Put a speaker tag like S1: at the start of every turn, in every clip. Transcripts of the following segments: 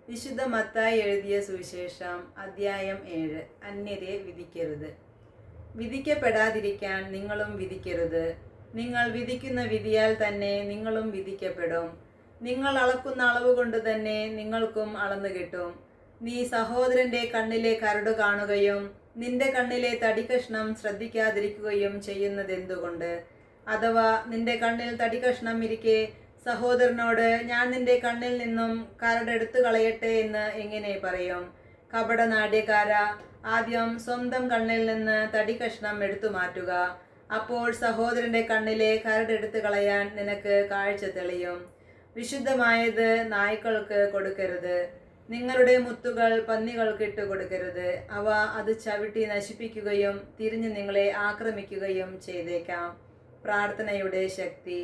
S1: വിശുദ്ധ മത്തായി എഴുതിയ സുവിശേഷം അദ്ധ്യായം 7. അന്യരെ വിധിക്കരുത്. വിധിക്കപ്പെടാതിരിക്കാൻ നിങ്ങളും വിധിക്കരുത്. നിങ്ങൾ വിധിക്കുന്ന വിധിയാൽ തന്നെ നിങ്ങളും വിധിക്കപ്പെടും. നിങ്ങൾ അളക്കുന്ന അളവ് കൊണ്ട് തന്നെ നിങ്ങൾക്കും അളന്നു കിട്ടും. നീ സഹോദരന്റെ കണ്ണിലെ കരട് കാണുകയും നിന്റെ കണ്ണിലെ തടികഷ്ണം ശ്രദ്ധിക്കാതിരിക്കുകയും ചെയ്യുന്നതെന്തുകൊണ്ട്? അഥവാ നിന്റെ കണ്ണിൽ തടികഷ്ണം ഇരിക്കെ സഹോദരനോട് ഞാൻ നിന്റെ കണ്ണിൽ നിന്നും കരടെടുത്തു കളയട്ടെ എന്ന് എങ്ങനെ പറയും? കപടനാട്യക്കാര, ആദ്യം സ്വന്തം കണ്ണിൽ നിന്ന് തടികഷ്ണം എടുത്തു മാറ്റുക. അപ്പോൾ സഹോദരന്റെ കണ്ണിലെ കരടെടുത്തു കളയാൻ നിനക്ക് കാഴ്ച തെളിയും. വിശുദ്ധമായത് നായ്ക്കൾക്ക് കൊടുക്കരുത്. നിങ്ങളുടെ മുത്തുകൾ പന്നികൾക്ക് ഇട്ട് കൊടുക്കരുത്. അവ അത് ചവിട്ടി നശിപ്പിക്കുകയും തിരിഞ്ഞ് നിങ്ങളെ ആക്രമിക്കുകയും ചെയ്തേക്കാം. പ്രാർത്ഥനയുടെ ശക്തി.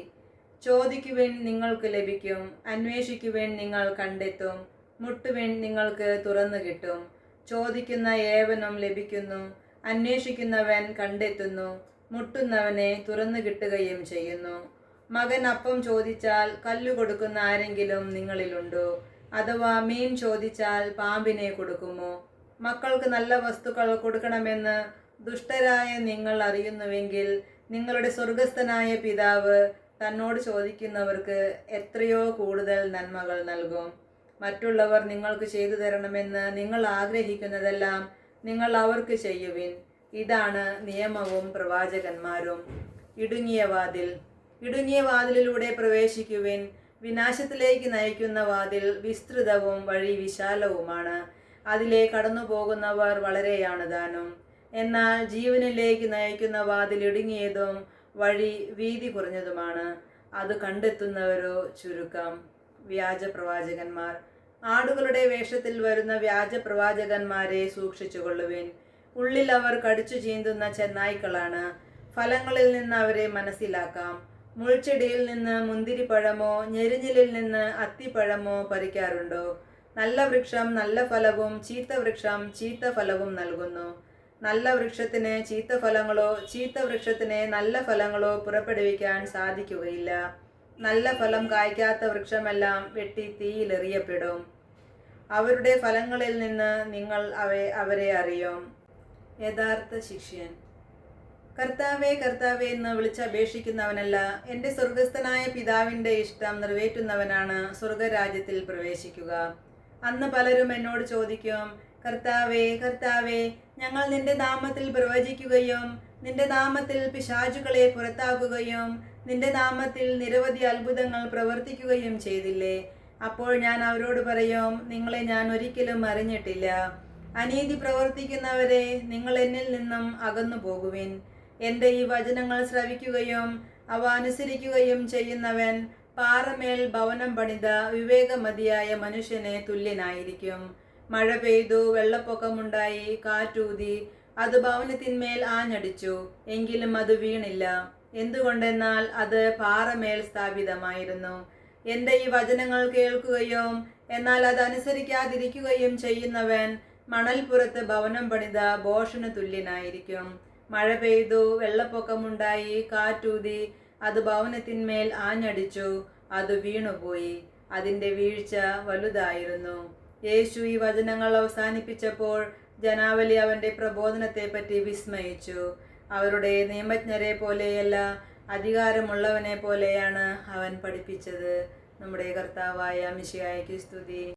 S1: ചോദിക്കുവിൻ, നിങ്ങൾക്ക് ലഭിക്കും. അന്വേഷിക്കുവിൻ, നിങ്ങൾ കണ്ടെത്തും. മുട്ടുവിൻ, നിങ്ങൾക്ക് തുറന്നു കിട്ടും. ചോദിക്കുന്ന ഏവനും ലഭിക്കുന്നു. അന്വേഷിക്കുന്നവൻ കണ്ടെത്തുന്നു. മുട്ടുന്നവനെ തുറന്നു കിട്ടുകയും ചെയ്യുന്നു. മകൻ അപ്പം ചോദിച്ചാൽ കല്ലു കൊടുക്കുന്ന ആരെങ്കിലും നിങ്ങളിലുണ്ടോ? അഥവാ മീൻ ചോദിച്ചാൽ പാമ്പിനെ കൊടുക്കുമോ? മക്കൾക്ക് നല്ല വസ്തുക്കൾ കൊടുക്കണമെന്ന് ദുഷ്ടരായ നിങ്ങൾ അറിയുന്നുവെങ്കിൽ നിങ്ങളുടെ സ്വർഗസ്ഥനായ പിതാവ് തന്നോട് ചോദിക്കുന്നവർക്ക് എത്രയോ കൂടുതൽ നന്മകൾ നൽകും. മറ്റുള്ളവർ നിങ്ങൾക്ക് ചെയ്തു തരണമെന്ന് നിങ്ങൾ ആഗ്രഹിക്കുന്നതെല്ലാം നിങ്ങൾ അവർക്ക് ചെയ്യുവിൻ. ഇതാണ് നിയമവും പ്രവാചകന്മാരും. ഇടുങ്ങിയ വാതിൽ. ഇടുങ്ങിയ വാതിലിലൂടെ പ്രവേശിക്കുവിൻ. വിനാശത്തിലേക്ക് നയിക്കുന്ന വാതിൽ വിസ്തൃതവും വഴി വിശാലവുമാണ്. അതിലെ കടന്നു പോകുന്നവർ വളരെയാണ് താനും. എന്നാൽ ജീവനിലേക്ക് നയിക്കുന്ന വാതിൽ ഇടുങ്ങിയതും വഴി വീതി കുറഞ്ഞതുമാണ്. അത് കണ്ടെത്തുന്നവരോ ചുരുക്കം. വ്യാജ പ്രവാചകന്മാർ. ആടുകളുടെ വേഷത്തിൽ വരുന്ന വ്യാജ പ്രവാചകന്മാരെ സൂക്ഷിച്ചുകൊള്ളുവിൻ. ഉള്ളിൽ അവർ കടിച്ചു ചീന്തുന്ന ചെന്നായ്ക്കളാണ്. ഫലങ്ങളിൽ നിന്ന് അവരെ മനസ്സിലാക്കാം. മുൾച്ചെടിയിൽ നിന്ന് മുന്തിരിപ്പഴമോ ഞെരിഞ്ഞിലിൽ നിന്ന് അത്തിപ്പഴമോ പറിക്കാറുണ്ടോ? നല്ല വൃക്ഷം നല്ല ഫലവും ചീത്ത വൃക്ഷം ചീത്ത ഫലവും നൽകുന്നു. നല്ല വൃക്ഷത്തിന് ചീത്ത ഫലങ്ങളോ ചീത്ത വൃക്ഷത്തിന് നല്ല ഫലങ്ങളോ പുറപ്പെടുവിക്കാൻ സാധിക്കുകയില്ല. നല്ല ഫലം കായ്ക്കാത്ത വൃക്ഷമെല്ലാം വെട്ടി തീയിലെറിയപ്പെടും. അവരുടെ ഫലങ്ങളിൽ നിന്ന് നിങ്ങൾ അവരെ അറിയും. യഥാർത്ഥ ശിഷ്യൻ. കർത്താവേ കർത്താവേ എന്ന് വിളിച്ചപേക്ഷിക്കുന്നവനല്ല, എൻ്റെ സ്വർഗസ്ഥനായ പിതാവിൻ്റെ ഇഷ്ടം നിറവേറ്റുന്നവനാണ് സ്വർഗരാജ്യത്തിൽ പ്രവേശിക്കുക. അന്ന് പലരും എന്നോട് ചോദിക്കും, കർത്താവേ കർത്താവേ, ഞങ്ങൾ നിന്റെ നാമത്തിൽ പ്രവചിക്കുകയും നിന്റെ നാമത്തിൽ പിശാചുകളെ പുറത്താക്കുകയും നിന്റെ നാമത്തിൽ നിരവധി അത്ഭുതങ്ങൾ പ്രവർത്തിക്കുകയും ചെയ്തില്ലേ? അപ്പോൾ ഞാൻ അവരോട് പറയും, നിങ്ങളെ ഞാൻ ഒരിക്കലും അറിഞ്ഞിട്ടില്ല. അനീതി പ്രവർത്തിക്കുന്നവരെ, നിങ്ങൾ എന്നിൽ നിന്നും അകന്നു പോകുവിൻ. എൻ്റെ ഈ വചനങ്ങൾ ശ്രവിക്കുകയും അവ അനുസരിക്കുകയും ചെയ്യുന്നവൻ പാറമേൽ ഭവനം പണിത വിവേകമതിയായ മനുഷ്യനെ തുല്യനായിരിക്കും. മഴ പെയ്തു, വെള്ളപ്പൊക്കമുണ്ടായി, കാറ്റൂതി, അത് ഭവനത്തിന്മേൽ ആഞ്ഞടിച്ചു, എങ്കിലും അത് വീണില്ല. എന്തുകൊണ്ടെന്നാൽ അത് പാറമേൽ സ്ഥാപിതമായിരുന്നു. എൻ്റെ ഈ വചനങ്ങൾ കേൾക്കുകയും എന്നാൽ അത് അനുസരിക്കാതിരിക്കുകയും ചെയ്യുന്നവൻ മണൽപ്പുറത്ത് ഭവനം പണിത ഭോഷന് തുല്യനായിരിക്കും. മഴ പെയ്തു, വെള്ളപ്പൊക്കമുണ്ടായി, കാറ്റൂതി, അത് ഭവനത്തിന്മേൽ ആഞ്ഞടിച്ചു, അത് വീണുപോയി. അതിൻ്റെ വീഴ്ച വലുതായിരുന്നു. യേശു ഈ വചനങ്ങൾ അവസാനിപ്പിച്ചപ്പോൾ ജനാവലി അവൻ്റെ പ്രബോധനത്തെപ്പറ്റി വിസ്മയിച്ചു. അവരുടെ നിയമജ്ഞരെ പോലെയല്ല, അധികാരമുള്ളവനെ പോലെയാണ് അവൻ പഠിപ്പിച്ചത്. നമ്മുടെ കർത്താവായ മിശിഹായ്ക്ക് സ്തുതി.